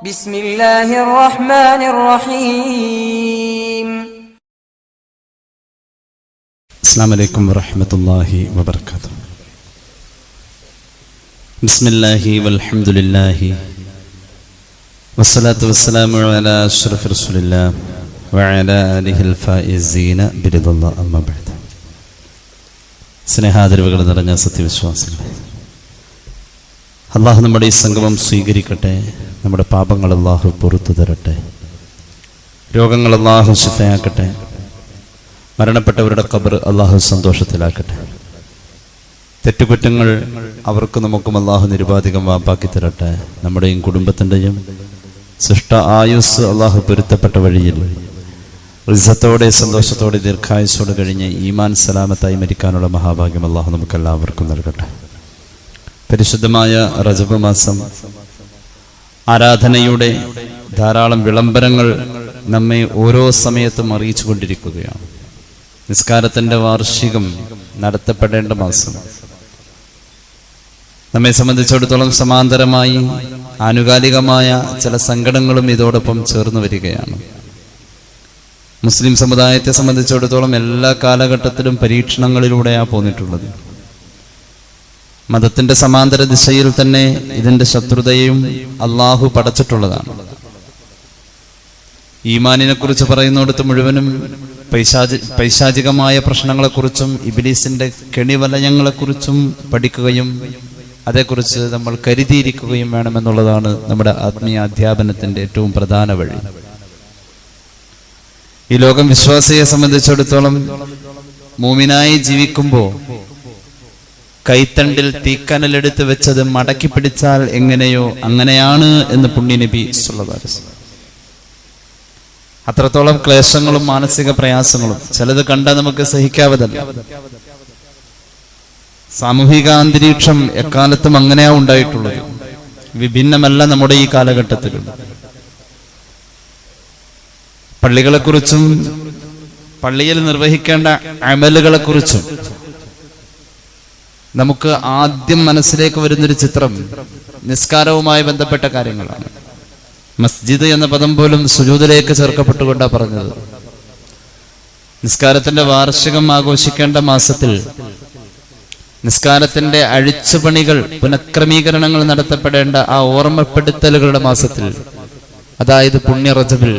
بسم الله الرحمن الرحيم. السلام عليكم ورحمة الله وبركاته. بسم الله والحمد لله والصلاة والسلام على أشرف رسول الله وعلى آله الفائزين برضا الله أما بعد. സ്നേഹാദരവുകൾ നിറഞ്ഞ സത്യവിശ്വാസികളെ, അള്ളാഹു നമ്മുടെ ഈ സംഗമം സ്വീകരിക്കട്ടെ. നമ്മുടെ പാപങ്ങൾ അള്ളാഹു പുറത്തു തരട്ടെ. രോഗങ്ങൾ അള്ളാഹു ശിഫയാക്കട്ടെ. മരണപ്പെട്ടവരുടെ ഖബർ അള്ളാഹു സന്തോഷത്തിലാക്കട്ടെ. തെറ്റുകുറ്റങ്ങൾ അവർക്ക് നമുക്കും അള്ളാഹു നിരുപാധികം വാപ്പാക്കി തരട്ടെ. നമ്മുടെയും കുടുംബത്തിൻ്റെയും സൃഷ്ട ആയുസ് അള്ളാഹു പൊരുത്തപ്പെട്ട വഴിയിൽ ഇസ്സത്തോടെ സന്തോഷത്തോടെ ദീർഘായുസ്സോടെ കഴിഞ്ഞ് ഈമാൻ സലാമത്തായി മരിക്കാനുള്ള മഹാഭാഗ്യം അള്ളാഹു നമുക്കെല്ലാവർക്കും നൽകട്ടെ. പരിശുദ്ധമായ റജബ് മാസം ആരാധനയുടെ ധാരാളം വിളംബരങ്ങൾ നമ്മെ ഓരോ സമയത്തും അറിയിച്ചു കൊണ്ടിരിക്കുകയാണ്. നിസ്കാരത്തിൻ്റെ വാർഷികം നടത്തപ്പെടേണ്ട മാസം. നമ്മെ സംബന്ധിച്ചിടത്തോളം സമാന്തരമായി ആനുകാലികമായ ചില സങ്കടങ്ങളും ഇതോടൊപ്പം ചേർന്ന് വരികയാണ്. മുസ്ലിം സമുദായത്തെ സംബന്ധിച്ചിടത്തോളം എല്ലാ കാലഘട്ടത്തിലും പരീക്ഷണങ്ങളിലൂടെയാണ് പോന്നിട്ടുള്ളത്. മതത്തിന്റെ സമാന്തര ദിശയിൽ തന്നെ ഇതിന്റെ ശത്രുതയും അള്ളാഹു പടച്ചിട്ടുള്ളതാണ്. ഈമാനിനെ കുറിച്ച് പറയുന്നിടത്ത് മുഴുവനും പൈശാചികമായ പ്രശ്നങ്ങളെക്കുറിച്ചും ഇബ്ലീസിന്റെ കെണിവലയങ്ങളെക്കുറിച്ചും പഠിക്കുകയും അതേക്കുറിച്ച് നമ്മൾ കരുതിയിരിക്കുകയും വേണമെന്നുള്ളതാണ് നമ്മുടെ ആത്മീയ അധ്യാപനത്തിന്റെ ഏറ്റവും പ്രധാന വഴി. ഈ ലോകം വിശ്വാസിയെ സംബന്ധിച്ചിടത്തോളം മൂമിനായി ജീവിക്കുമ്പോൾ കൈത്തണ്ടിൽ തീക്കനലെടുത്ത് വെച്ചത് മടക്കി പിടിച്ചാൽ എങ്ങനെയോ അങ്ങനെയാണ് എന്ന് പുണ്യനബി സല്ലല്ലാഹു അലൈഹി വസല്ലം. അത്രത്തോളം ക്ലേശങ്ങളും മാനസിക പ്രയാസങ്ങളും ചിലത് കണ്ടാൽ നമുക്ക് സഹിക്കാവതല്ല. സാമൂഹിക അന്തരീക്ഷം എക്കാലത്തും അങ്ങനെയാ ഉണ്ടായിട്ടുള്ളത്. വിഭിന്നമല്ല നമ്മുടെ ഈ കാലഘട്ടത്തിലും. പള്ളികളെക്കുറിച്ചും പള്ളിയിൽ നിർവഹിക്കേണ്ട അമലുകളെക്കുറിച്ചും നമുക്ക് ആദ്യം മനസ്സിലേക്ക് വരുന്നൊരു ചിത്രം നിസ്കാരവുമായി ബന്ധപ്പെട്ട കാര്യങ്ങളാണ്. മസ്ജിദ് എന്ന പദം പോലും സുജൂദിലേക്ക് ചേർക്കപ്പെട്ടുകൊണ്ടാണ് പറഞ്ഞത്. നിസ്കാരത്തിന്റെ വാർഷികം ആഘോഷിക്കേണ്ട മാസത്തിൽ നിസ്കാരത്തിന്റെ അഴിച്ചുപണികൾ പുനഃക്രമീകരണങ്ങൾ നടത്തപ്പെടേണ്ട ആ ഓർമ്മപ്പെടുത്തലുകളുടെ മാസത്തിൽ, അതായത് പുണ്യ റജബിൽ,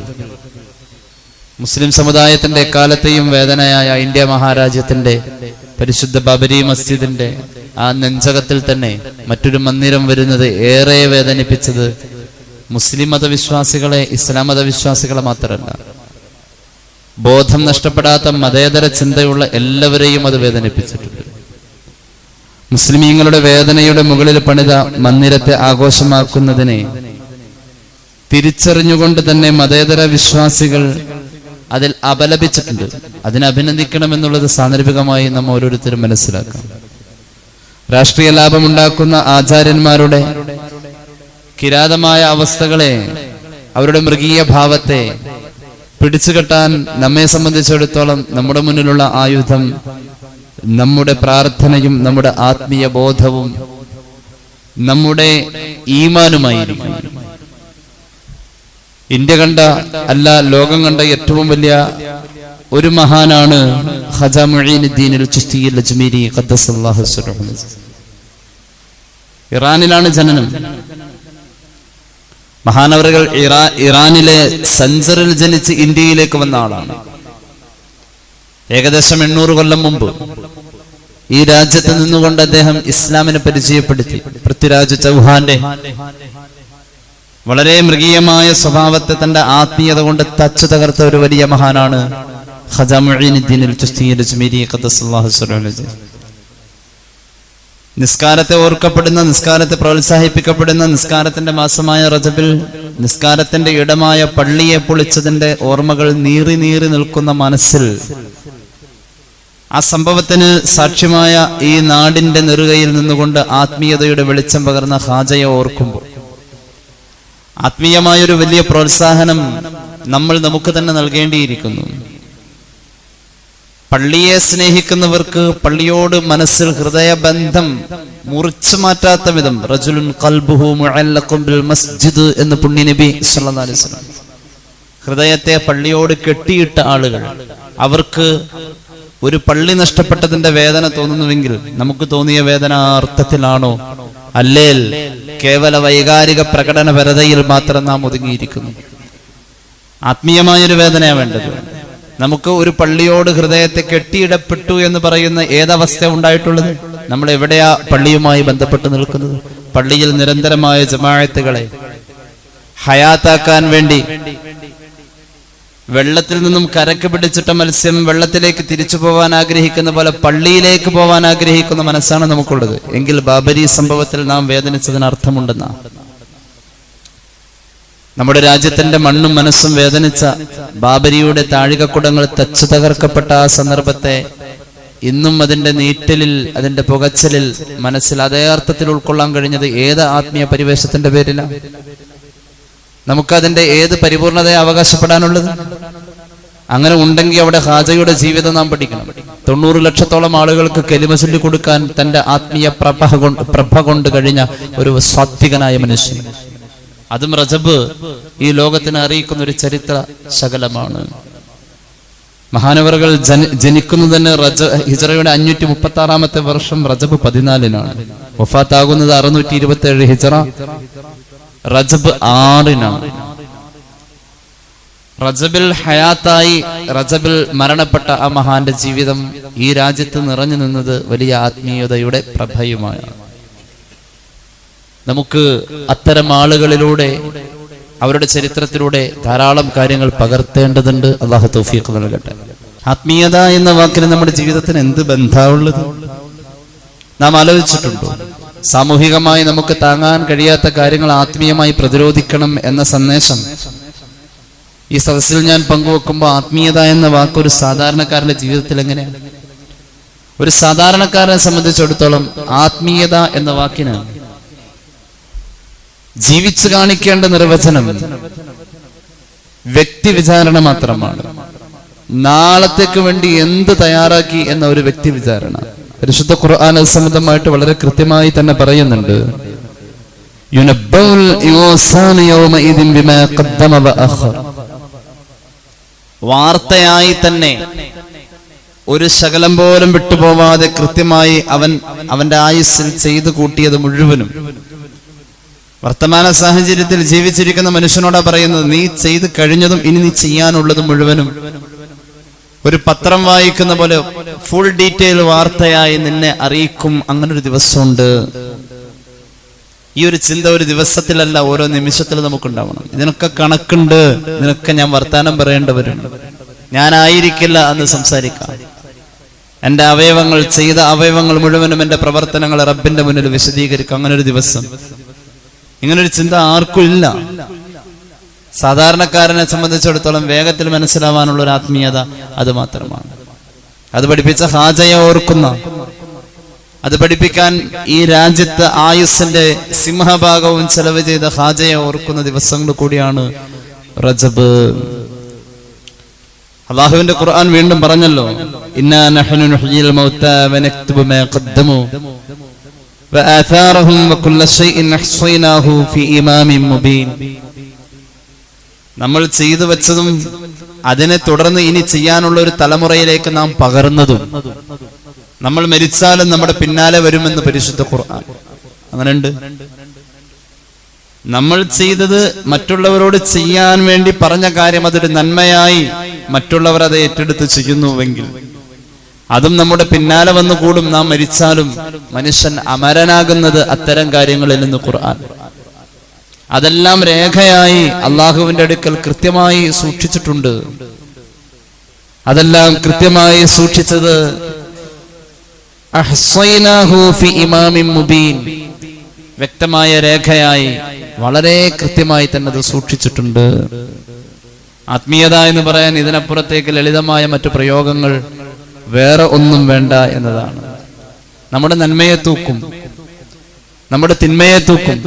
മുസ്ലിം സമുദായത്തിന്റെ എക്കാലത്തെയും വേദനയായ ഇന്ത്യ മഹാരാജ്യത്തിന്റെ പരിശുദ്ധ ബാബരി മസ്ജിദിന്റെ ആ നെഞ്ചകത്തിൽ തന്നെ മറ്റൊരു മന്ദിരം വരുന്നത് ഏറെ വേദനിപ്പിച്ചത് മുസ്ലിം മതവിശ്വാസികളെ, ഇസ്ലാം മതവിശ്വാസികളെ മാത്രമല്ല, ബോധം നഷ്ടപ്പെടാത്ത മതേതര ചിന്തയുള്ള എല്ലാവരെയും അത് വേദനിപ്പിച്ചിട്ടുണ്ട്. മുസ്ലിമീങ്ങളുടെ വേദനയുടെ മുകളിൽ പണിത മന്ദിരത്തെ ആഘോഷമാക്കുന്നതിനെ തിരിച്ചറിഞ്ഞുകൊണ്ട് തന്നെ മതേതര വിശ്വാസികൾ അതിൽ അപലപിച്ചിട്ടുണ്ട്. അതിനെ അഭിനന്ദിക്കണമെന്നുള്ളത് സാന്ദർഭികമായി നാം ഓരോരുത്തരും മനസ്സിലാക്കാം. രാഷ്ട്രീയ ലാഭമുണ്ടാക്കുന്ന ആചാര്യന്മാരുടെ കിരാതമായ അവസ്ഥകളെ, അവരുടെ മൃഗീയ ഭാവത്തെ പിടിച്ചുകെട്ടാൻ നമ്മെ സംബന്ധിച്ചിടത്തോളം നമ്മുടെ മുന്നിലുള്ള ആയുധം നമ്മുടെ പ്രാർത്ഥനയും നമ്മുടെ ആത്മീയ ബോധവും നമ്മുടെ ഈമാനുമായിരിക്കും. ഇന്ത്യ കണ്ട അല്ല, ലോകം കണ്ട ഏറ്റവും വലിയ ഒരു മഹാനാണ് ഖാജ മുഈനുദ്ദീൻ അൽ-ചിശ്തി അൽ-അജ്മീരി ഖദ്ദസല്ലാഹു സിർറഹു. ഇറാനിലാണ് ജനനം. മഹാനവറുകൾ ഇറാനിലെ സഞ്ചറിൽ ജനിച്ച് ഇന്ത്യയിലേക്ക് വന്ന ആളാണ്. ഏകദേശം 800 കൊല്ലം മുമ്പ് ഈ രാജ്യത്ത് നിന്നുകൊണ്ട് അദ്ദേഹം ഇസ്ലാമിനെ പരിചയപ്പെടുത്തി. പൃഥ്വിരാജ് ചൗഹാന്റെ വളരെ മൃഗീയമായ സ്വഭാവത്തെ തന്റെ ആത്മീയത കൊണ്ട് തച്ചു തകർത്ത ഒരു വലിയ മഹാനാണ് ഖാജ മുഈനുദ്ദീൻ അൽ-ചിശ്തി അൽ-അജ്മീരി ഖദ്ദസല്ലാഹു സിർറഹു. നിസ്കാരത്തെ ഓർക്കപ്പെടുന്ന, നിസ്കാരത്തെ പ്രോത്സാഹിപ്പിക്കപ്പെടുന്ന നിസ്കാരത്തിന്റെ മാസമായ റജബിൽ നിസ്കാരത്തിന്റെ ഇടമായ പള്ളിയെ പൊളിച്ചതിന്റെ ഓർമ്മകൾ നീറി നീറി നിൽക്കുന്ന മനസ്സിൽ ആ സംഭവത്തിന് സാക്ഷ്യമായ ഈ നാടിന്റെ നെറുകയിൽ നിന്നുകൊണ്ട് ആത്മീയതയുടെ വെളിച്ചം പകർന്ന ഖാജയെ ഓർക്കുമ്പോൾ ആത്മീയമായൊരു വലിയ പ്രോത്സാഹനം നമ്മൾ നമുക്ക് തന്നെ നൽകേണ്ടിയിരിക്കുന്നു. പള്ളിയെ സ്നേഹിക്കുന്നവർക്ക് പള്ളിയോട് മനസ്സിൽ ഹൃദയബന്ധം മുറിച്ചു മാറ്റാത്ത വിധം റജുലുൻ ഖൽബുഹു മുഅല്ലഖുൻ ബിൽ മസ്ജിദ് എന്ന് പുണ്യനബി സല്ലല്ലാഹു അലൈഹി വസല്ലം. ഹൃദയത്തെ പള്ളിയോട് കെട്ടിയിട്ട ആളുകൾ, അവർക്ക് ഒരു പള്ളി നഷ്ടപ്പെട്ടതിന്റെ വേദന തോന്നുന്നുവെങ്കിൽ നമുക്ക് തോന്നിയ വേദന ആ അർത്ഥത്തിലാണോ, അല്ലേൽ കേവല വൈകാരിക പ്രകടനപരതയിൽ മാത്രം നാം ഒതുങ്ങിയിരിക്കുന്നു? ആത്മീയമായൊരു വേദനയാണ് വേണ്ടത്. നമുക്ക് ഒരു പള്ളിയോട് ഹൃദയത്തെ കെട്ടിയിടപ്പെട്ടു എന്ന് പറയുന്ന ഏതവസ്ഥ ഉണ്ടായിട്ടുള്ളത്? നമ്മൾ എവിടെയാ പള്ളിയുമായി ബന്ധപ്പെട്ട് നിൽക്കുന്നത്? പള്ളിയിൽ നിരന്തരമായ ജമാഅത്തുകളെ ഹയാത്താക്കാൻ വേണ്ടി വെള്ളത്തിൽ നിന്നും കരക്ക് പിടിച്ചിട്ട മത്സ്യം വെള്ളത്തിലേക്ക് തിരിച്ചു പോവാൻ ആഗ്രഹിക്കുന്ന പോലെ പള്ളിയിലേക്ക് പോവാൻ ആഗ്രഹിക്കുന്ന മനസ്സാണ് നമുക്കുള്ളത് എങ്കിൽ ബാബരി സംഭവത്തിൽ നാം വേദനിച്ചതിന് അർത്ഥമുണ്ടെന്ന, നമ്മുടെ രാജ്യത്തിന്റെ മണ്ണും മനസ്സും വേദനിച്ച ബാബരിയുടെ താഴികക്കുടങ്ങൾ തച്ചു തകർക്കപ്പെട്ട ആ സന്ദർഭത്തെ ഇന്നും അതിന്റെ നീറ്റലിൽ, അതിന്റെ പുകച്ചലിൽ മനസ്സിൽ അതേ അർത്ഥത്തിൽ ഉൾക്കൊള്ളാൻ കഴിഞ്ഞത് ഏത് ആത്മീയ പരിവേഷത്തിന്റെ പേരിലാണ്? നമുക്കതിന്റെ ഏത് പരിപൂർണതയെ അവകാശപ്പെടാനുള്ളത്? അങ്ങനെ ഉണ്ടെങ്കിൽ അവിടെ ഹാജയുടെ ജീവിതം നാം പഠിക്കണം. 90 ലക്ഷത്തോളം ആളുകൾക്ക് കലിമ ചൊല്ലി കൊടുക്കാൻ തന്റെ ആത്മീയ പ്രഭ കൊണ്ട് കഴിഞ്ഞ ഒരു സാത്വികനായ മനുഷ്യൻ. അതും റജബ് ഈ ലോകത്തിന് അറിയിക്കുന്ന ഒരു ചരിത്ര ശകലമാണ്. മഹാനവറുകൾ ജനിക്കുന്നത് തന്നെ ഹിജറയുടെ 536-ാമത്തെ വർഷം റജബ് 14-നാണ്. വഫാത്താകുന്നത് 627 ഹിജറ റജബ് 6-നാണ്. റജബിൽ ഹയാത്തായി റജബിൽ മരണപ്പെട്ട ആ മഹാന്റെ ജീവിതം ഈ രാജ്യത്ത് നിറഞ്ഞു നിന്നത് വലിയ ആത്മീയതയുടെ പ്രഭയുമാണ്. നമുക്ക് അത്തരം ആളുകളിലൂടെ, അവരുടെ ചരിത്രത്തിലൂടെ ധാരാളം കാര്യങ്ങൾ പകർത്തേണ്ടതുണ്ട്. അല്ലാഹു തൗഫീഖ് നൽകട്ടെ. ആത്മീയത എന്ന വാക്കിന് നമ്മുടെ ജീവിതത്തിന് എന്ത് ബന്ധമുള്ളത് നാം ആലോചിച്ചിട്ടുണ്ടോ? സാമൂഹികമായി നമുക്ക് താങ്ങാൻ കഴിയാത്ത കാര്യങ്ങൾ ആത്മീയമായി പ്രതിരോധിക്കണം എന്ന സന്ദേശം ഈ സദസ്സിൽ ഞാൻ പങ്കുവെക്കുമ്പോൾ ആത്മീയത എന്ന വാക്ക് ഒരു സാധാരണക്കാരന്റെ ജീവിതത്തിൽ എങ്ങനെയാണ്? ഒരു സാധാരണക്കാരനെ സംബന്ധിച്ചിടത്തോളം ആത്മീയത എന്ന വാക്കിന് ജീവിച്ചു കാണിക്കേണ്ട നിർവചനം വ്യക്തി വിചാരണ മാത്രമാണ്. നാളത്തേക്ക് വേണ്ടി എന്ത് തയ്യാറാക്കി എന്ന ഒരു വ്യക്തി വിചാരണ. പരിശുദ്ധ ഖുർആൻ സംബന്ധമായിട്ട് വളരെ കൃത്യമായി തന്നെ പറയുന്നുണ്ട്. വാർത്തയായി തന്നെ ഒരു ശകലം പോലും വിട്ടുപോവാതെ കൃത്യമായി അവന്റെ ആയുസ്സിൽ ചെയ്തു കൂട്ടിയത് മുഴുവനും വർത്തമാന സാഹചര്യത്തിൽ ജീവിച്ചിരിക്കുന്ന മനുഷ്യനോടാ പറയുന്നത്. നീ ചെയ്ത് കഴിഞ്ഞതും ഇനി നീ ചെയ്യാനുള്ളതും മുഴുവനും ഒരു പത്രം വായിക്കുന്ന പോലെ ഫുൾ ഡീറ്റെയിൽ വാർത്തയായി നിന്നെ അറിയിക്കും. അങ്ങനൊരു ദിവസമുണ്ട്. ഈ ഒരു ചിന്ത ഒരു ദിവസത്തിലല്ല, ഓരോ നിമിഷത്തിലും നമുക്കുണ്ടാവണം. ഇതിനൊക്കെ കണക്കുണ്ട്. ഇതിനൊക്കെ ഞാൻ വർത്താനം പറയേണ്ടവരുണ്ട്. ഞാനായിരിക്കില്ല അന്ന് സംസാരിക്കാം. എന്റെ അവയവങ്ങൾ, ചെയ്ത അവയവങ്ങൾ മുഴുവനും എന്റെ പ്രവർത്തനങ്ങൾ റബ്ബിന്റെ മുന്നിൽ വിശദീകരിക്കും. അങ്ങനൊരു ദിവസം, ഇങ്ങനൊരു ചിന്ത ആർക്കും ഇല്ല. സാധാരണക്കാരനെ സംബന്ധിച്ചിടത്തോളം വേഗത്തിൽ മനസ്സിലാവാനുള്ള ഒരു ആത്മീയത അത് മാത്രമാണ്. അത് പഠിപ്പിച്ച ഹാജയെ ഓർക്കുന്ന, അത് പഠിപ്പിക്കാൻ ഈ രാജ്യത്ത് ആയുസ്സിന്റെ സിംഹഭാഗവും ചെലവ് ചെയ്ത ഹാജയെ ഓർക്കുന്ന ദിവസങ്ങൾ കൂടിയാണ് റജബ്. അല്ലാഹുവിന്റെ ഖുർആൻ വീണ്ടും പറഞ്ഞല്ലോ, ഇന്നാ നഹ്നു നുഹ്യിൽ മൗതാ വനക്തുബു മാ ഖദ്ദമു വആഥാറഹും വകുല്ല ശൈഇൻ അഹ്സൈനാഹു ഫീ ഇമാമിൻ മുബീൻ. നമ്മൾ ചെയ്തു വെച്ചതും അതിനെ തുടർന്ന് ഇനി ചെയ്യാനുള്ള ഒരു തലമുറയിലേക്ക് നാം പകർന്നതും നമ്മൾ മരിച്ചാലും നമ്മുടെ പിന്നാലെ വരുമെന്ന് പരിശുദ്ധ ഖുർആൻ. അങ്ങനെയുണ്ട്. നമ്മൾ ചെയ്തത് മറ്റുള്ളവരോട് ചെയ്യാൻ വേണ്ടി പറഞ്ഞ കാര്യം അതൊരു നന്മയായി മറ്റുള്ളവർ അത് ഏറ്റെടുത്ത് ചെയ്യുന്നുവെങ്കിൽ അതും നമ്മുടെ പിന്നാലെ വന്നു കൂടും. നാം മരിച്ചാലും മനുഷ്യൻ അമരനാകുന്നത് അത്തരം കാര്യങ്ങളിൽ നിന്ന് ഖുർആൻ അതെല്ലാം രേഖയായി അള്ളാഹുവിന്റെ അടുക്കൽ കൃത്യമായി സൂക്ഷിച്ചിട്ടുണ്ട്. അതെല്ലാം കൃത്യമായി സൂക്ഷിച്ചത് അഹ്സൈനാഹു ഫി ഇമാമിൻ മുബീൻ, വ്യക്തമായ രേഖയായി വളരെ കൃത്യമായി തന്നെ അത് സൂക്ഷിച്ചിട്ടുണ്ട്. ആത്മീയത എന്ന് പറയാൻ ഇതിനപ്പുറത്തേക്ക് ലളിതമായ മറ്റു പ്രയോഗങ്ങൾ വേറെ ഒന്നും വേണ്ട എന്നതാണ്. നമ്മുടെ നന്മയെ തൂക്കും, നമ്മുടെ തിന്മയെ തൂക്കും.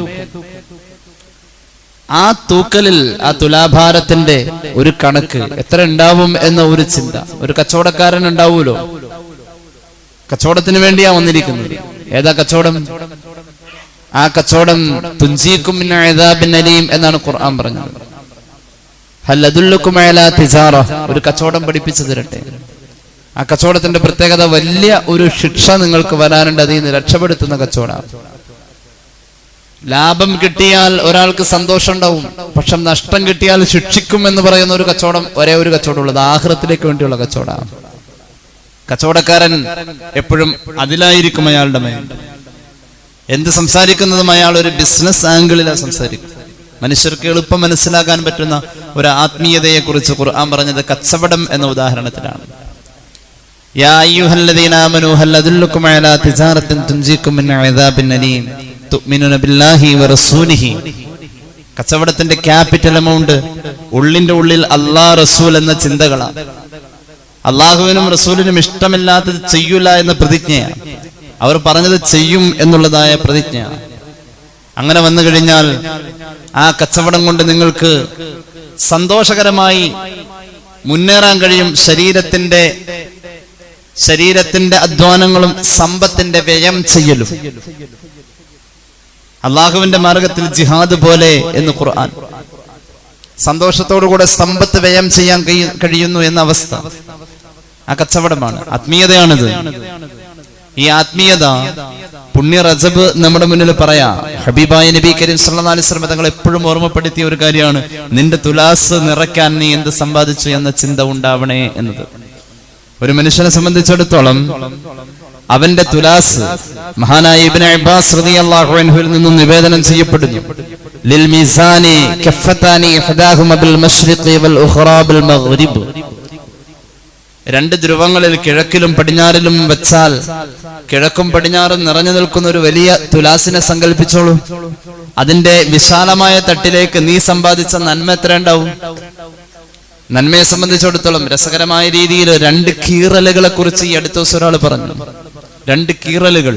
ആ തൂക്കലിൽ, ആ തുലാഭാരത്തിന്റെ ഒരു കണക്ക് എത്ര ഉണ്ടാവും എന്ന ഒരു ചിന്ത ഒരു കച്ചവടക്കാരൻ ഉണ്ടാവൂലോ. കച്ചവടത്തിന് വേണ്ടിയാ വന്നിരിക്കുന്നത്. ഏതാ കച്ചവടം? ആ കച്ചവടം തുൻജീക്കും മിൻ അദാബിൻ അലീം എന്നാണ് ഖുർആൻ പറഞ്ഞത്. ഹൽ അദുല്ലുക്കും അലാ തിജാറ, ഒരു കച്ചവടം പഠിപ്പിച്ചു തരട്ടെ. ആ കച്ചവടത്തിന്റെ പ്രത്യേകത വലിയ ഒരു ശിക്ഷ നിങ്ങൾക്ക് വരാനുണ്ട്, അതിൽ നിന്ന് രക്ഷപ്പെടുത്തുന്ന കച്ചവടം. ലാഭം കിട്ടിയാൽ ഒരാൾക്ക് സന്തോഷം ഉണ്ടാവും, പക്ഷെ നഷ്ടം കിട്ടിയാൽ ശിക്ഷിക്കും എന്ന് പറയുന്ന ഒരു കച്ചവടം, ഒരേ ഒരു കച്ചവടം ഉള്ളത് ആഖിറത്തിലേക്ക് വേണ്ടിയുള്ള കച്ചവടം. കച്ചവടക്കാരൻ എപ്പോഴും അതിലായിരിക്കും അയാളുടെ മൈൻഡ്. എന്ത് സംസാരിക്കുന്നതും അയാൾ ഒരു ബിസിനസ് ആംഗിളിലാണ് സംസാരിക്കും. മനുഷ്യർക്ക് എളുപ്പം മനസ്സിലാക്കാൻ പറ്റുന്ന ഒരു ആത്മീയതയെ കുറിച്ച് ഖുർആൻ പറഞ്ഞത് കച്ചവടം എന്ന ഉദാഹരണത്തിലാണ്. യാ അയ്യുഹല്ലദീന ആമനൂ ഹൽ അദുല്ലുക്കും അലാ തിജാറത്തിൻ തുൻജീക്കും മിൻ അദാബിൻ അലീം തുഅ്മിനൂന ബില്ലാഹി വറസൂലിഹി. കച്ചവടത്തിന്റെ ക്യാപിറ്റൽ എമൗണ്ട് ഉള്ളിന്റെ ഉള്ളിൽ അല്ലാഹ് റസൂൽ എന്ന ചിന്തകളാണ്. അള്ളാഹുവിനും റസൂലിനും ഇഷ്ടമില്ലാത്തത് ചെയ്യൂല എന്ന പ്രതിജ്ഞയാണ്. അവർ പറഞ്ഞത് ചെയ്യും എന്നുള്ളതായ പ്രതിജ്ഞയാണ്. അങ്ങനെ വന്നു കഴിഞ്ഞാൽ ആ കച്ചവടം കൊണ്ട് നിങ്ങൾക്ക് സന്തോഷകരമായി മുന്നേറാൻ കഴിയും. ശരീരത്തിന്റെ അധ്വാനങ്ങളും സമ്പത്തിന്റെ വ്യയം ചെയ്യലും. അള്ളാഹുവിന്റെ മാർഗത്തിൽ ജിഹാദ് പോലെ എന്ന് ഖുർആൻ. സന്തോഷത്തോടുകൂടെ സമ്പത്ത് വ്യയം ചെയ്യാൻ കഴിയുന്നു എന്ന അവസ്ഥ ആ കച്ചവടമാണ്, ആത്മീയതയാണിത്. ഈ ആത്മീയത പുണ്യ റജബ് നമ്മുടെ മുന്നിൽ പറയാ. ഹബീബായ നബി കരീം സല്ലല്ലാഹു അലൈഹി വസല്ലം തങ്ങൾ എപ്പോഴും ഓർമ്മപ്പെടുത്തിയ ഒരു കാര്യമാണ്, നിന്റെ തുലാസ് നിറയ്ക്കാൻ നീ എന്ത് സമ്പാദിച്ചു എന്ന ചിന്ത ഉണ്ടാവണേ എന്നത്. ഒരു മനുഷ്യനെ സംബന്ധിച്ചിടത്തോളം അവന്റെ തുലാസ് മഹാനായ ഇബ്നു അബ്ബാസ് റളിയല്ലാഹു അൻഹുവിൽ നിന്നും നിവേദനം ചെയ്യപ്പെടുന്നു. ലിൽ മീസാനി കഫത്താനി ഇഹ്ദാഹുമ ബിൽ മശ്രിഖി വൽ ഉഖറാ ബിൽ മഗ്രിബ്. രണ്ട് ധ്രുവങ്ങളിൽ കിഴക്കിലും പടിഞ്ഞാറിലും വെച്ചാൽ കിഴക്കും പടിഞ്ഞാറും നിറഞ്ഞു നിൽക്കുന്ന ഒരു വലിയ തുലാസിനെ സങ്കല്പിച്ചോളൂ. അതിന്റെ വിശാലമായ തട്ടിലേക്ക് നീ സമ്പാദിച്ച നന്മ എത്ര ഉണ്ടാവും? നന്മയെ സംബന്ധിച്ചിടത്തോളം രസകരമായ രീതിയിൽ രണ്ട് കീറലുകളെ കുറിച്ച് ഈ അടുത്ത ദിവസം ഒരാൾ പറഞ്ഞു. രണ്ട് കീറലുകൾ.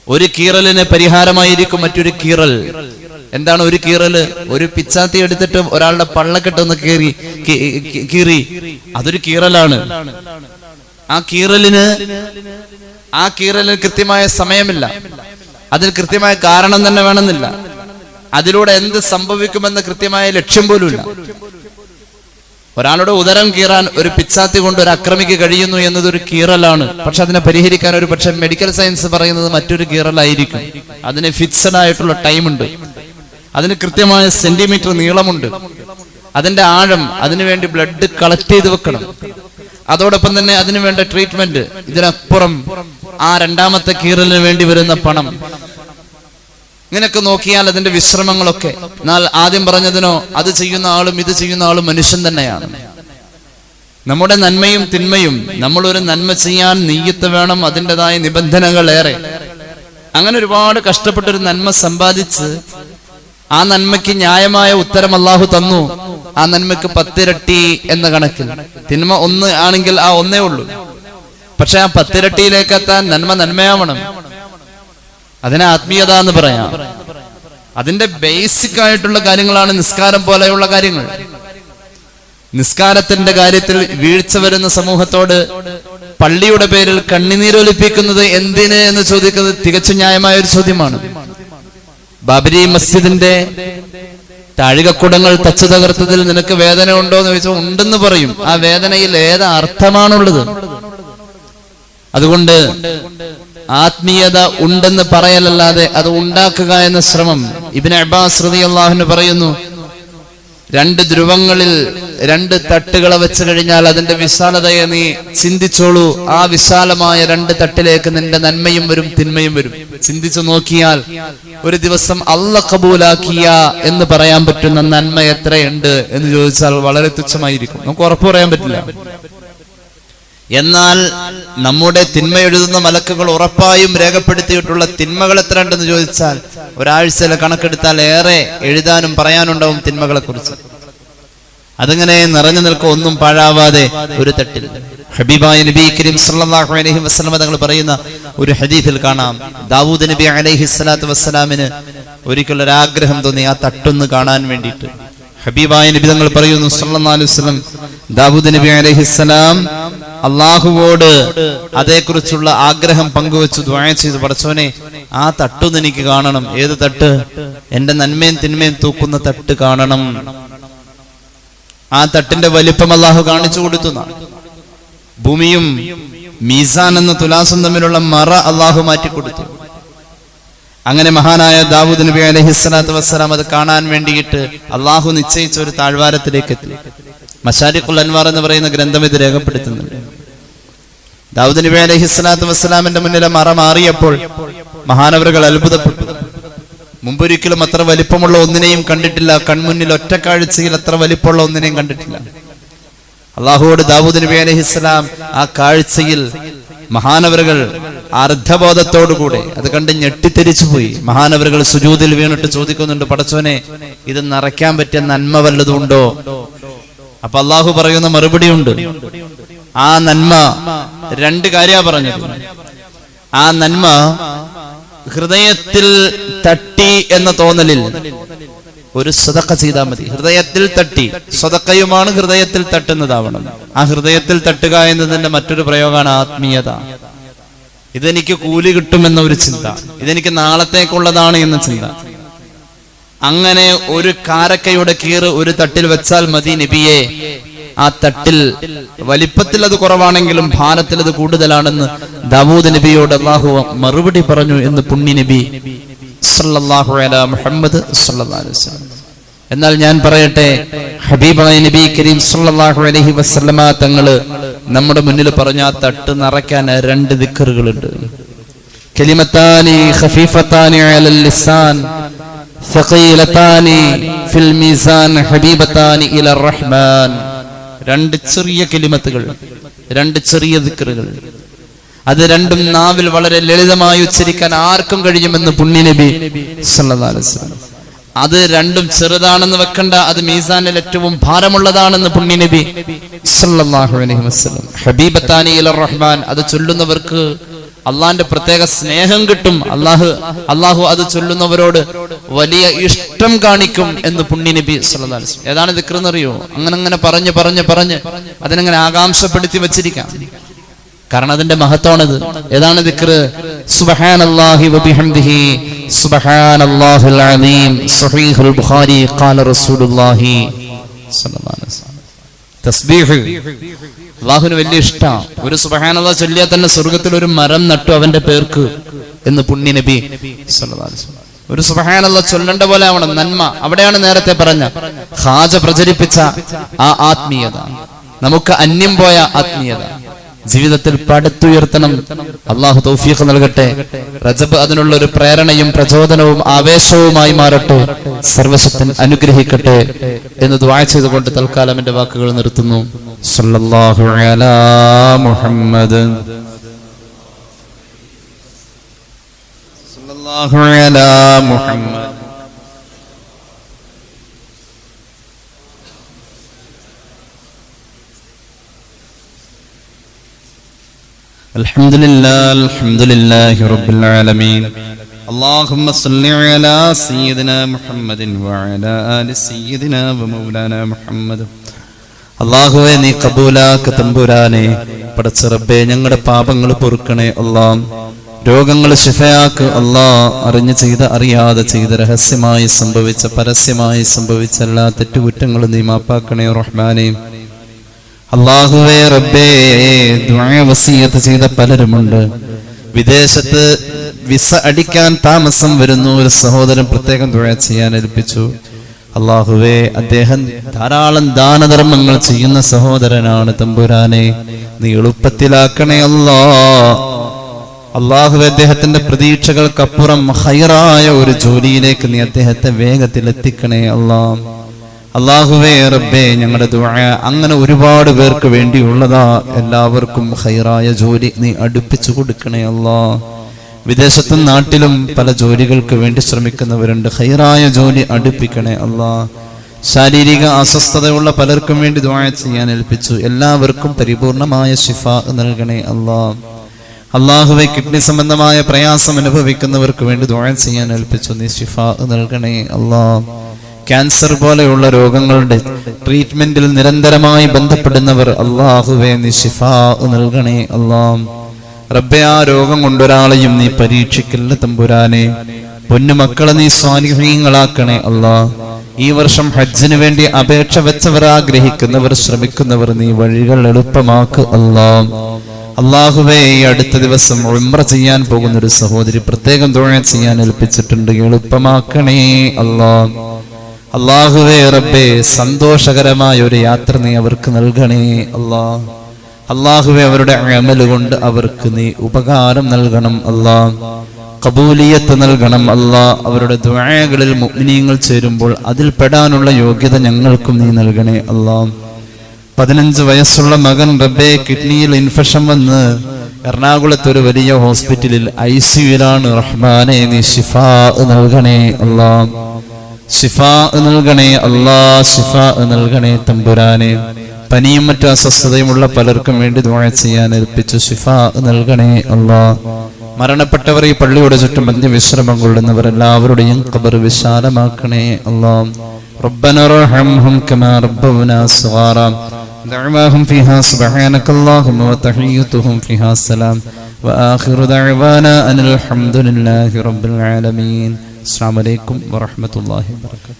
ഒരു കീറലിന് പരിഹാരമായിരിക്കും മറ്റൊരു കീറൽ. എന്താണ് ഒരു കീറല്? ഒരു പിച്ചാത്തി എടുത്തിട്ട് ഒരാളുടെ പള്ളക്കെട്ടൊന്ന് കീറി, അതൊരു കീറലാണ്. ആ കീറലിന് കൃത്യമായ സമയമില്ല, അതിന് കൃത്യമായ കാരണം തന്നെ വേണമെന്നില്ല, അതിലൂടെ എന്ത് സംഭവിക്കുമെന്ന് കൃത്യമായ ലക്ഷ്യം പോലുമില്ല. ഒരാളുടെ ഉദരം കീറാൻ ഒരു പിച്ചാത്തി കൊണ്ട് ഒരു അക്രമിക്ക് കഴിയുന്നു എന്നതൊരു കീറലാണ്. പക്ഷെ അതിനെ പരിഹരിക്കാൻ ഒരു പക്ഷെ മെഡിക്കൽ സയൻസ് പറയുന്നത് മറ്റൊരു കീറലായിരിക്കും. അതിന് ഫിക്സഡ് ആയിട്ടുള്ള ടൈമുണ്ട്, അതിന് കൃത്യമായ സെന്റിമീറ്റർ നീളമുണ്ട്, അതിന്റെ ആഴം, അതിനുവേണ്ടി ബ്ലഡ് കളക്ട് ചെയ്ത് വെക്കണം, അതോടൊപ്പം തന്നെ അതിനു വേണ്ട ട്രീറ്റ്മെന്റ്, ഇതിനപ്പുറം ആ രണ്ടാമത്തെ കീറലിന് വേണ്ടി വരുന്ന പണം, ഇങ്ങനെയൊക്കെ നോക്കിയാൽ അതിന്റെ വിശ്രമങ്ങളൊക്കെ. എന്നാൽ ആദ്യം പറഞ്ഞതിനോ അത് ചെയ്യുന്ന ആളും ഇത് ചെയ്യുന്ന ആളും മനുഷ്യൻ തന്നെയാണ്. നമ്മുടെ നന്മയും തിന്മയും, നമ്മളൊരു നന്മ ചെയ്യാൻ നിയ്യത്ത് വേണം, അതിൻ്റെതായ നിബന്ധനകൾ ഏറെ. അങ്ങനെ ഒരുപാട് കഷ്ടപ്പെട്ടൊരു നന്മ സമ്പാദിച്ച് ആ നന്മയ്ക്ക് ന്യായമായ ഉത്തരം അള്ളാഹു തന്നു. ആ നന്മയ്ക്ക് 10 ഇരട്ടി എന്ന കണക്കിൽ. തിന്മ 1 ആണെങ്കിൽ ആ 1 ഉള്ളൂ. പക്ഷെ ആ 10 ഇരട്ടിയിലേക്ക് എത്താൻ നന്മ നന്മയാവണം. അതിനെ ആത്മീയത എന്ന് പറയാം. അതിന്റെ ബേസിക് ആയിട്ടുള്ള കാര്യങ്ങളാണ് നിസ്കാരം പോലെയുള്ള കാര്യങ്ങൾ. നിസ്കാരത്തിന്റെ കാര്യത്തിൽ വീഴ്ച വരുന്ന സമൂഹത്തോട് പള്ളിയുടെ പേരിൽ കണ്ണുനീരൊലിപ്പിക്കുന്നത് എന്തിന് എന്ന് ചോദിക്കുന്നത് തികച്ചും ന്യായമായ ഒരു ചോദ്യമാണ്. ബാബരി മസ്ജിദിന്റെ താഴികക്കുടങ്ങൾ തച്ചു തകർത്തതിൽ നിനക്ക് വേദന ഉണ്ടോ എന്ന് ചോദിച്ചാൽ ഉണ്ടെന്ന് പറയും. ആ വേദനയിൽ ഏത് അർത്ഥമാണുള്ളത്? അതുകൊണ്ട് ആത്മീയത ഉണ്ടെന്ന് പറയലല്ലാതെ അത് ഉണ്ടാക്കുക എന്ന ശ്രമം. ഇബ്നു അബ്ബാസ് റളിയല്ലാഹു അൻഹു പറയുന്നു, 2 ധ്രുവങ്ങളിൽ 2 തട്ടുകളെ വെച്ച് കഴിഞ്ഞാൽ അതിന്റെ വിശാലതയെ നീ ചിന്തിച്ചോളൂ. ആ വിശാലമായ 2 തട്ടിലേക്ക് നിന്റെ നന്മയും വരും തിന്മയും വരും. ചിന്തിച്ചു നോക്കിയാൽ ഒരു ദിവസം അല്ലാഹ് കബൂലാക്കിയ എന്ന് പറയാൻ പറ്റുന്ന നന്മ എത്രയുണ്ട് എന്ന് ചോദിച്ചാൽ വളരെ തുച്ഛമായിരിക്കും. നമുക്ക് ഉറപ്പ് പറയാൻ പറ്റില്ല. എന്നാൽ നമ്മുടെ തിന്മ എഴുതുന്ന മലക്കുകൾ ഉറപ്പായും രേഖപ്പെടുത്തിയിട്ടുള്ള തിന്മകൾ എത്ര ഉണ്ടെന്ന് ചോദിച്ചാൽ ഒരാഴ്ചയിലെ കണക്കെടുത്താൽ ഏറെ എഴുതാനും പറയാനുണ്ടാവും തിന്മകളെ കുറിച്ച്. അതിങ്ങനെ നിറഞ്ഞു നിൽക്കും, ഒന്നും പാഴാവാതെ ഒരു തട്ടിൽ. ഹബീബായ നബി കരീം സല്ലല്ലാഹു അലൈഹി വസല്ലം തങ്ങൾ പറയുന്ന ഒരു ഹദീസിൽ കാണാം, ദാവൂദ് നബി അലൈഹി സ്വലാത്തു വസ്സലാമിന് ഒരിക്കലൊരാഗ്രഹം തോന്നി ആ തട്ടൊന്ന് കാണാൻ വേണ്ടിയിട്ട്. ഹബീബായ നബി തങ്ങൾ പറയുന്നു സല്ലല്ലാഹു അലൈഹി വസല്ലം, ദാവൂദ് നബി അലൈഹിസ്സലാം അള്ളാഹുവോട് അതേക്കുറിച്ചുള്ള ആഗ്രഹം പങ്കുവെച്ചു, ദുആ ചെയ്തു, പടച്ചോനെ ആ തട്ടൊന്ന് എനിക്ക് കാണണം. ഏത് തട്ട്? എന്റെ നന്മയും തിന്മയും തൂക്കുന്ന തട്ട് കാണണം. ആ തട്ടിന്റെ വലിപ്പം അള്ളാഹു കാണിച്ചു കൊടുത്തു. ഭൂമിയും മീസാൻ എന്ന തുലാസും തമ്മിലുള്ള മറ അള്ളാഹു മാറ്റിക്കൊടുത്തു. അങ്ങനെ മഹാനായ ദാവൂദ് നബി അലൈഹിസ്സലാത്തു വസ്സലാം അത് കാണാൻ വേണ്ടിയിട്ട് അള്ളാഹു നിശ്ചയിച്ച ഒരു താഴ്വാരത്തിലേക്ക് എത്തി. മശാരിഖുൽ അൻവാർ എന്ന് പറയുന്ന ഗ്രന്ഥം ഇത് രേഖപ്പെടുത്തുന്നുണ്ട്. ദാവൂദ് നബി അലൈഹിസ്സലാത്തു വസ്സലാമിന്റെ മുന്നിലെ മറ മാറിയപ്പോൾ മഹാനവറുകൾ അത്ഭുതപ്പെട്ടു. മുമ്പൊരിക്കലും അത്ര വലിപ്പമുള്ള ഒന്നിനെയും കണ്ടിട്ടില്ല. കൺമുന്നിൽ ഒറ്റ കാഴ്ചയിൽ അത്ര വലിപ്പമുള്ള ഒന്നിനെയും കണ്ടിട്ടില്ല. അള്ളാഹുവോട് ദാവൂദ് നബി അലൈഹിസ്സലാം ആ കാഴ്ചയിൽ മഹാനവറുകൾ അർദ്ധബോധത്തോടുകൂടെ അത് കണ്ട് ഞെട്ടിത്തെരിച്ചു പോയി. മഹാനവറുകൾ സുജൂദിൽ വീണിട്ട് ചോദിക്കുന്നുണ്ട്, പടച്ചോനെ ഇത് നിറയ്ക്കാൻ പറ്റിയ നന്മ വല്ലതുണ്ടോ? അപ്പൊ അള്ളാഹു പറയുന്ന മറുപടി ഉണ്ട്. ആ നന്മ രണ്ട് കാര്യ പറഞ്ഞത്. ആ നന്മ ഹൃദയത്തിൽ തട്ടി എന്ന തോന്നലിൽ ഒരു സദഖ ചെയ്താൽ മതി. ഹൃദയത്തിൽ തട്ടി, സദഖയുമാണ് ഹൃദയത്തിൽ തട്ടുന്നതാവണം. ആ ഹൃദയത്തിൽ തട്ടുക എന്നതിന്റെ മറ്റൊരു പ്രയോഗമാണ് ആത്മീയത. ഇതെനിക്ക് കൂലി കിട്ടുമെന്ന ഒരു ചിന്ത, ഇതെനിക്ക് നാളത്തേക്കുള്ളതാണ് എന്ന ചിന്ത. അങ്ങനെ ഒരു കാരക്കയുടെ കീറ് ഒരു തട്ടിൽ വെച്ചാൽ മതി നബിയെ. ആ തട്ടിൽ വലിപ്പത്തിൽ അത് കുറവാണെങ്കിലും ഭാരത്തിൽ അത് കൂടുതലാണെന്ന് ദാവൂദ് നബിയോട് അല്ലാഹു മറുപടി പറഞ്ഞു എന്ന് പുണ്യ നബി സല്ലല്ലാഹു അലൈഹി മുഹമ്മദ് സല്ലല്ലാഹു അലൈഹി വസല്ലം. എന്നാൽ ഞാൻ പറയട്ടെ, ഹബീബായ നബി കരീം സല്ലല്ലാഹു അലൈഹി വസല്ലമ തങ്ങള് നമ്മുടെ മുന്നിൽ പറഞ്ഞ ആ തട്ട് നിറയ്ക്കാൻ രണ്ട് ദിക്റുകളുണ്ട്. കലിമത്താനി ഖഫീഫത്താനി അലൽ ലിസാൻ സഖീലത്താനി ഫിൽ മീസാൻ ഹബീബത്താനി ഇലർ റഹ്മാൻ. രണ്ട് ചെറിയ കലിമത്തുകൾ, രണ്ട് ചെറിയ ദിക്റുകൾ. അത് രണ്ടും നാവിൽ വളരെ ലളിതമായി ഉച്ചരിക്കാൻ ആർക്കും കഴിയുമെന്ന് പുണ്യ നബി സല്ലല്ലാഹു അലൈഹി വസല്ലം. അത് രണ്ടും ചെറുതാണെന്ന് വെക്കണ്ട, അത് മീസാനിൽ ഏറ്റവും ഭാരമുള്ളതാണെന്ന് പുണ്യ നബി സല്ലല്ലാഹു അലൈഹി വസല്ലം. ഹബീബത്താനി ഇലർ റഹ്മാൻ, അത് ചൊല്ലുന്നവർക്ക് അള്ളാന്റെ പ്രത്യേക സ്നേഹം കിട്ടും. അള്ളാഹു അത് ചൊല്ലുന്നവരോട് വലിയ ഇഷ്ടം കാണിക്കും എന്ന് പുണ്യ നബി സല്ലല്ലാഹു അലൈഹി വസല്ലം. ഏതാണ് ദിക്ർ എന്നറിയോ? അങ്ങനെ പറഞ്ഞ് അതിനങ്ങനെ ആകാംക്ഷപ്പെടുത്തി വെച്ചിരിക്കാം. കാരണം അതിന്റെ മഹത്വമാണത്. ഏതാണ് ദിക്ർ? സുബ്ഹാനല്ലാഹി വബിഹംദിഹി സുബ്ഹാനല്ലാഹിൽ അലീം സഹീഹുൽ ബുഖാരി ഖാല റസൂലുള്ളാഹി സ്വല്ലല്ലാഹു അലൈഹി വസല്ലം. തസ്ബീഹ് അല്ലാഹുവിന് വലിയ ഇഷ്ടമാണ്. ഒരു സുബ്ഹാനല്ലാഹ് ചൊല്ലിയാൽ തന്നെ സ്വർഗ്ഗത്തിൽ ഒരു മരം നട്ടു അവന്റെ പേർക്ക് എന്ന് പുണ്യ നബി സല്ലല്ലാഹു അലൈഹി വസല്ലം. ഒരു സുബ്ഹാനല്ലാഹ് ചൊല്ലേണ്ട പോലെ ആവണം നന്മ. അവിടെയാണ് നേരത്തെ പറഞ്ഞ ഖാജ പ്രചരിപ്പിച്ച ആ ആത്മീയത, നമുക്ക് അന്യം പോയ ആത്മീയത ജീവിതത്തിൽ പടുത്തുയർത്തണം. അള്ളാഹു തൗഫീഖ് നൽകട്ടെ. റജബ് അതിനുള്ള ഒരു പ്രേരണയും പ്രചോദനവും ആവേശവുമായി മാറട്ടെ. സർവശക്തൻ അനുഗ്രഹിക്കട്ടെ എന്ന് ദുആ ചെയ്തുകൊണ്ട് തൽക്കാലം എന്റെ വാക്കുകൾ നിർത്തുന്നു. സല്ലല്ലാഹു അലാ മുഹമ്മദ് സല്ലല്ലാഹു അലാ മുഹമ്മദ്. അൽഹംദുലില്ലാഹി റബ്ബിൽ ആലമീൻ. അല്ലാഹുമ്മ സ്വല്ലി അലാ സയ്യിദിനാ മുഹമ്മദിൻ വഅലാ ആലി സയ്യിദിനാ വമൗലാനാ മുഹമ്മദ്. അല്ലാഹുവേ നീ കബൂലാക്ക് തമ്പുരാനെ. പടച്ച റബ്ബേ ഞങ്ങളുടെ പാപങ്ങൾ പൊറുക്കണേ അല്ലാഹ്. രോഗങ്ങൾ ശിഫയാക്ക് അല്ലാഹ്. അറിഞ്ഞു ചെയ്ത അറിയാതെ ചെയ്ത രഹസ്യമായി സംഭവിച്ച പരസ്യമായി സംഭവിച്ച എല്ലാ തെറ്റുകുറ്റങ്ങളും നീ മാപ്പാക്കണേ റഹ്മാനേ. അല്ലാഹുവേ റബ്ബേ ദുആ വസിയത്ത് ചെയ്ത പലരുമുണ്ട്. വിദേശത്ത് വിസ അടിക്കാൻ താമസം വരുന്നു. ഒരു സഹോദരൻ പ്രത്യേകം ദുആ ചെയ്യാൻ ഏൽപ്പിച്ചു. അല്ലാഹുവേ അദ്ദേഹം ധാരാളം ദാനധർമ്മങ്ങൾ ചെയ്യുന്ന സഹോദരനാണ് തമ്പുരാനെ. നീ എളുപ്പത്തിലാക്കണേ അല്ലാഹ്. അല്ലാഹുവേ അദ്ദേഹത്തിന്റെ പ്രതീക്ഷകൾക്കപ്പുറം ഖൈറായ ഒരു ജോലിയിലേക്ക് നീ അദ്ദേഹത്തെ വേഗത്തിൽ എത്തിക്കണേ അല്ലാഹ്. അല്ലാഹുവേ റബ്ബേ ഞങ്ങളുടെ ദുആ അങ്ങനെ ഒരുപാട് പേർക്ക് വേണ്ടിയുള്ളതാ. എല്ലാവർക്കും ഖൈറായ ജോലി നീ അടുപ്പിച്ചു കൊടുക്കണേ അല്ലാഹ്. വിദേശത്തും നാട്ടിലും പല ജോലികൾക്ക് വേണ്ടി ശ്രമിക്കുന്നവരുണ്ട്. ഖൈറായ ജോലി അടുപ്പിക്കണേ അല്ലാഹ്. ശാരീരിക അസ്വസ്ഥതയുള്ള പലർക്കും വേണ്ടി ദുആ ചെയ്യാൻ ഏൽപ്പിച്ചു. എല്ലാവർക്കും പരിപൂർണമായ ശിഫാ നൽകണേ അല്ലാഹ്. അള്ളാഹുവെ കിഡ്നി സംബന്ധമായ പ്രയാസം അനുഭവിക്കുന്നവർക്ക് വേണ്ടി ദുആ ചെയ്യാൻ ഏൽപ്പിച്ചു. നീ ശിഫാ നൽകണേ അല്ലാഹ്. ക്യാൻസർ പോലെയുള്ള രോഗങ്ങളുടെ ട്രീറ്റ്മെന്റിൽ നിരന്തരമായി ബന്ധപ്പെടുന്നവർ അള്ളാഹുവെ നീ ശിഫാ നൽകണേ അല്ലാഹ്. റബ്ബേ, ആ രോഗം കൊണ്ടൊരാളെയും നീ പരീക്ഷിക്കല്ല തമ്പുരാനെ. പൊന്നുമക്കളെ നീ സ്വാലിഹീങ്ങളാക്കണേ അല്ലാഹ്. ഈ വർഷം ഹജ്ജിന് വേണ്ടി അപേക്ഷ വെച്ചവർ, ആഗ്രഹിക്കുന്നവർ, ശ്രമിക്കുന്നവർ നീ വഴികൾ എളുപ്പമാക്ക് അല്ലാഹ്. അള്ളാഹുവേ, ഈ അടുത്ത ദിവസം ഉംറ ചെയ്യാൻ പോകുന്ന ഒരു സഹോദരി പ്രത്യേകം ദുആ ചെയ്യാൻ ഏൽപ്പിച്ചിട്ടുണ്ട്. എളുപ്പമാക്കണേ അല്ലാഹ്. അള്ളാഹുവേ റബ്ബേ, സന്തോഷകരമായ ഒരു യാത്ര നീ അവർക്ക് നൽകണേ അല്ലാഹ്. അള്ളാഹുവേ, അവരുടെ അമൽ കൊണ്ട് അവർക്ക് നീ ഉപകാരം നൽകണം അല്ലാഹ്. ഖബൂലിയത്ത് നൽകണം അല്ലാഹ്. അവരുടെ ദുആകളിൽ മുഅ്മിനീങ്ങൾ ചേരുമ്പോൾ അതിൽ പെടാനുള്ള യോഗ്യത ഞങ്ങൾക്കും നീ നൽകണേ അല്ലാഹ്. 15 വയസ്സുള്ള മകൻ റബ്ബേ കിഡ്നിയിൽ ഇൻഫെക്ഷൻ വന്ന് എറണാകുളത്ത് ഒരു വലിയ ഹോസ്പിറ്റലിൽ ICUലാണ്. റഹ്മാനെ, നീ ശിഫാ നൽകണേ അല്ലാഹ്. ശിഫാ നൽകണേ അല്ലാഹ്. ശിഫാ നൽകണേ തമ്പുരാനെ. പനിയും മറ്റു അസ്വസ്ഥതയുമുള്ള പലർക്കും വേണ്ടി ദുആ ചെയ്യാൻ ഏൽപ്പിച്ചു. ശിഫാ നൽകണേ അല്ലാഹ്. മരണപ്പെട്ടവർ ഈ പള്ളിയുടെ ചുറ്റും അന്ത്യവിശ്രമം കൊള്ളുന്നവർ എല്ലാവരുടെയും ഖബർ വിശാലമാക്കണേ അല്ലാഹ്. റബ്ബനാ റഹംഹും കമാ റബ്ബൗനാ സഗാറ. ദഅവാഹും ഫീഹാ സുബ്ഹാനകല്ലാഹുമ്മ വതഹിയ്യതുഹും ഫീഹാ സലാം വആഖിറു ദഅവാനാ അനിൽ ഹംദുലില്ലാഹി റബ്ബിൽ ആലമീൻ. അസ്സലാമു അലൈക്കും വറഹ്മത്തുള്ളാഹി വബറകാതുഹു.